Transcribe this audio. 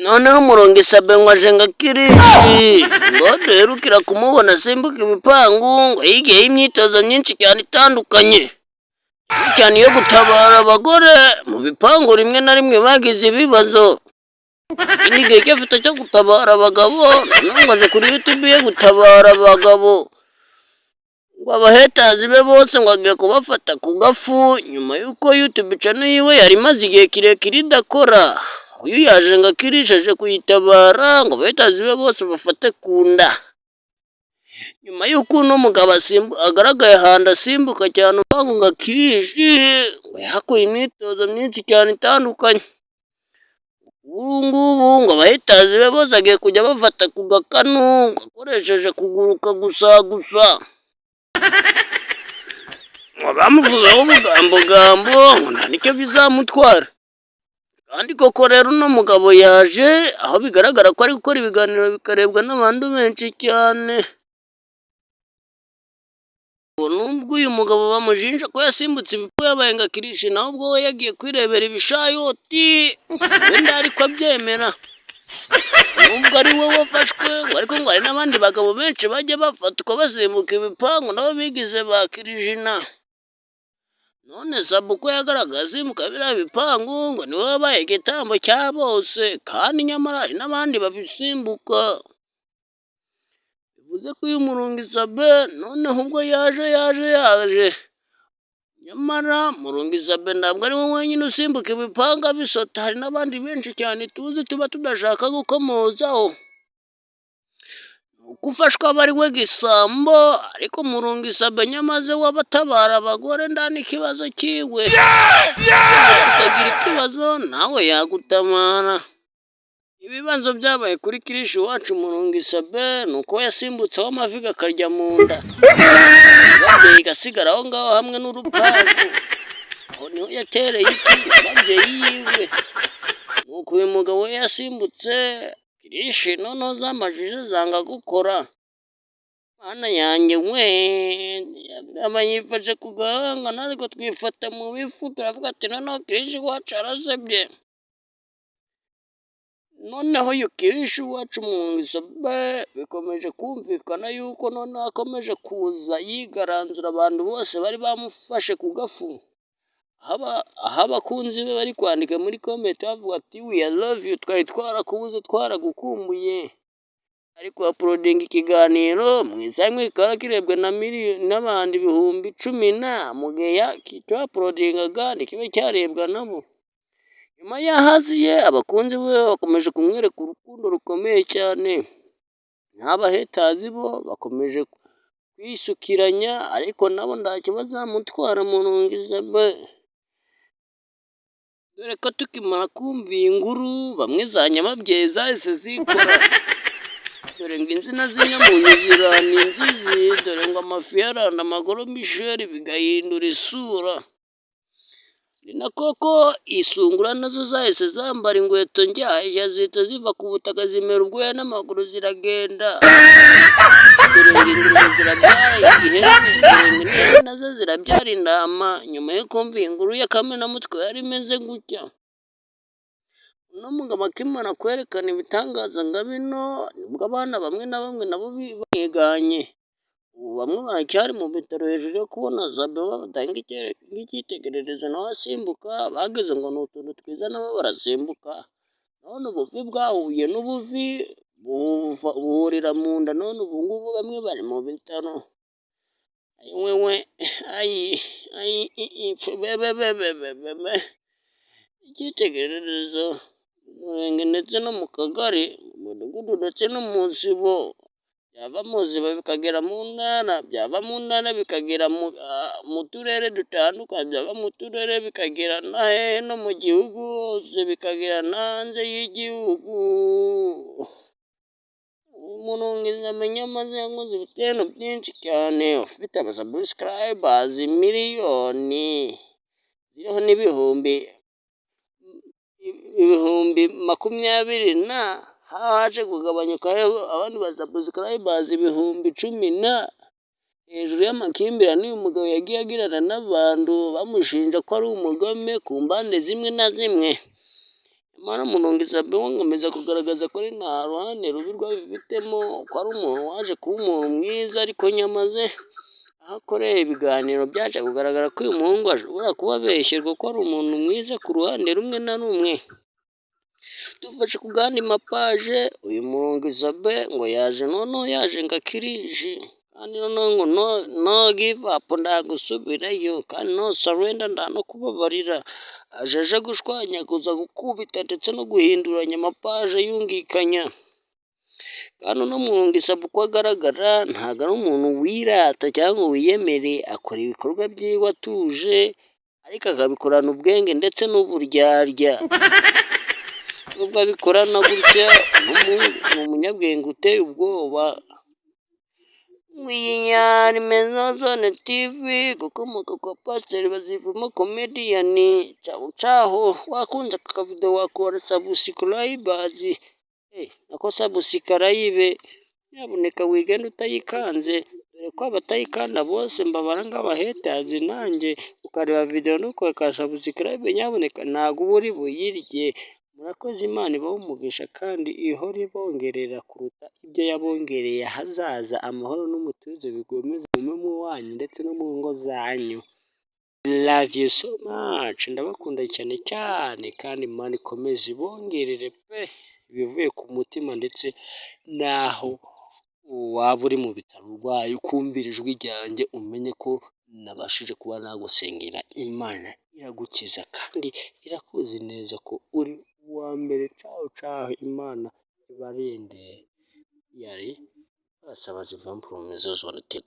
noneho umurongo isabe ngo aje ngo akirishi ngo duherukira kumubona asimbuka ibipangu ngo yigiyeho imyitozo myinshi cyane itandukanye cyane iyo gutabara abagore mu bipangu rimwe na rimwe bagize ibibazo. Igihe cyo afite cyo gutabara abagabo noneho ngo aje kuri YouTube ye gutabara abagabo ngo abahetazi be bose ngo agiye kubafata ku gafu nyuma y'uko YouTube channel yiwe yari imaze igihe kirekire idakora. Uyu yaje ngo akirishaje kuyitabara ngo abahetazi be bose bafate ku nda nyuma y'uko uno mugabo agaragaye ahantu asimbuka cyane upangu ngo akirishi ngo yahakuye imyitozo myinshi cyane itandukanye. Ubu ngubu ngo abahetazi be bose agiye kujya bafata ku gakanu ngo akoresheje kuguruka gusa bamuvuzeho ubugambo ngo nta nicyo bizamutwara. Kandi koko rero uno mugabo yaje aho bigaragara ko ari gukora ibiganiro bikarebwa n'abantu benshi cyane. Nubwo uyu mugabo bamujinja ko yasimbutse ibipfu yabaye ngo akirishi naho ubwo we yagiye kwirebera ibishayoti wenda ariko abyemera. Nubwo ari we wafashwe ariko ngo hari n'abandi bagabo benshi bajya bafatwa basimbuka ibipangu nabo bigize ba kirijina. None Sabu ko yagaragaye asimbuka biriya bipangu ngo niwe wabaye igitambo cya bose kandi nyamara hari n'abandi babisimbuka. Bivuze ko uyu Murungi Sabe noneho ubwo yaje nyamara Murungi Sabe ntabwo ari we wenyine usimbuka ibipanga bisota, hari n'abandi benshi cyane tuzi tuba tudashaka gukomozaho. Uko ufashwa aba ari we gisambo ariko Murungi Sabe nyamaze wabatabara abagore nda n'ikibazo kiwe utagira ikibazo nawe yagutamara. Ibibazo byabaye kuri Kirishi wacu Murungi Sabe nuko yasimbutseho amavi akarya mu nda ababyeyi gasigara aho ngaho hamwe n'urupangu aho niho yatereye iki ababyeyi yiwe. Nuko uyu mugabo we yasimbutse Kirishi noneho zamajije zanga gukora. Mana yanjye we yifashe ku gahanga natwe twifata mu bifu turavuga ati noneho Kirishi wacu arasebye. Noneho uyu Kirishi wacu Murungi Sabe bikomeje kumvikana yuko noneho akomeje kuza yigaranzura abantu bose bari bamufashe ku gafu. Aho abakunzi be bari kwandika muri comment bavuga ati we love you, twari twarakubuze twaragukumbuye. Ariko uploading ikiganiro mwisanywe kikaba kirebwe na miliyoni n'abandi ibihumbi 10 mu gihe yakicyo uploadingaga nikibe cyarebwa nabo. Nyuma yahaziye abakunzi be bakomeje kumwereka urukundo rukomeye cyane. N'abahetazi bo bakomeje kwisukiranya ariko nabo ntacyo bazamutwara Murungi Sabe. Dore ko tukimara kumva iyi nkuru bamwe za nyamabyeyi zahise zikora. Dore ngo insina z'inyamunyu zirana inzizi, dore ngo amafi yaranda amagoro Michel bigahindura isura. Ni na koko isungura nazo zahise zambara inkweto njyashya zihita ziva ku butaka zimera ubwoya n'amaguru ziragenda. Dore ngo ingurube zirabyara ihene, dore ngo n'ihene nazo zirabyara intama nyuma yo kumva inkuru ya kamenamutwe yari imeze gutya. Uno mugabo akimara kwerekana ibitangaza nga bino nibwo abana bamwe na bamwe nabo biganye. Ubu bamwe baracyari mu bitaro hejuru yo kubona Sabe batanga icyitegererezo nawe asimbuka bageze ngo ni utuntu twiza nabo barasimbuka. None ubuvi bwahuye n'ubuvi buhurira mu nda none ubu ngubu bamwe bari mu bitaro. Wewe icyitegererezo mu murenge ndetse no mu kagari mu mudugudu ndetse no mu sibo byava mu ziba bikagera mu ntara, byava mu ntara bikagera mu turere dutandukanye, byava mu turere bikagera no mu gihugu hose bikagera hanze y'igihugu. Murungi Sabe nyamaze yankoze ibitero byinshi cyane ufite abasubscribers miliyoni ziriho n'ibihumbi 20 na haje kugabanyukaho abandi basubscribers ibihumbi 10 na hejuru y'amakimbirane uyu mugabo yagiye agirana n'abantu bamushinja ko ari umugome ku mbande zimwe na zimwe. Nyamara Mulungisabe we nkomeza kugaragaza ko ari nta ruhande rubi rwabifitemo, ko ari umuntu waje kuba umuntu mwiza, ariko nyamaze aho akoreye ibiganiro byaje kugaragara ko uyu muhungu ashobora kuba abeshyerwa ko ari umuntu mwiza ku ruhande rumwe na rumwe. Dufashe ku gandi mapaje, uyu Mulungisabe ngo yaje noneho yaje ngo akiriji, kandi noneho ngo no give up nta gusubirayo, kandi no surrender nta no kubabarira, aje gushwanyaguza, gukubita ndetse no guhinduranya amapaje yungikanya. Kandi uno Mulungisabe uko agaragara ntabwo ari umuntu wirata cyangwa wiyemere, akora ibikorwa byiwe atuje, ariko akabikorana ubwenge ndetse n'uburyarya. Nubwo abikorana gutya, ni umunyabwenge uteye ubwoba. Iyi Maison Zone TV gukomoka kwa Pasiteri Bazivamo Comedian. Caho wakunze aka kavido wakora subscribers, nako subscribe, nyabuneka wigenda utayikanze, dore ko abatayikanda bose mbabara nk'abahaters, nanjye ukareba video ntukore ka subscribe, nyabuneka ntabwo uba uri buyirye. Murakoze, Imana ibahe umugisha kandi ihore ibongerera kuruta ibyo yabongereye ahazaza. Amahoro n'umutuzo bikomeze mume mu wanyu ndetse no mu ngo zanyu. Love you so much, ndabakunda cyane cyane, kandi Imana ikomeze ibongerere pe ibivuye ku mutima, ndetse naho waba uri mu bitaro urwaye ukumvira ijwi ryanjye, umenye ko nabashije kuba nagusengera. Imana iragukiza kandi irakuzi neza ko uri uwa mbere. Caho Imana ibarinde. Yari Pasiteri Bazivamo Maison Zone TV.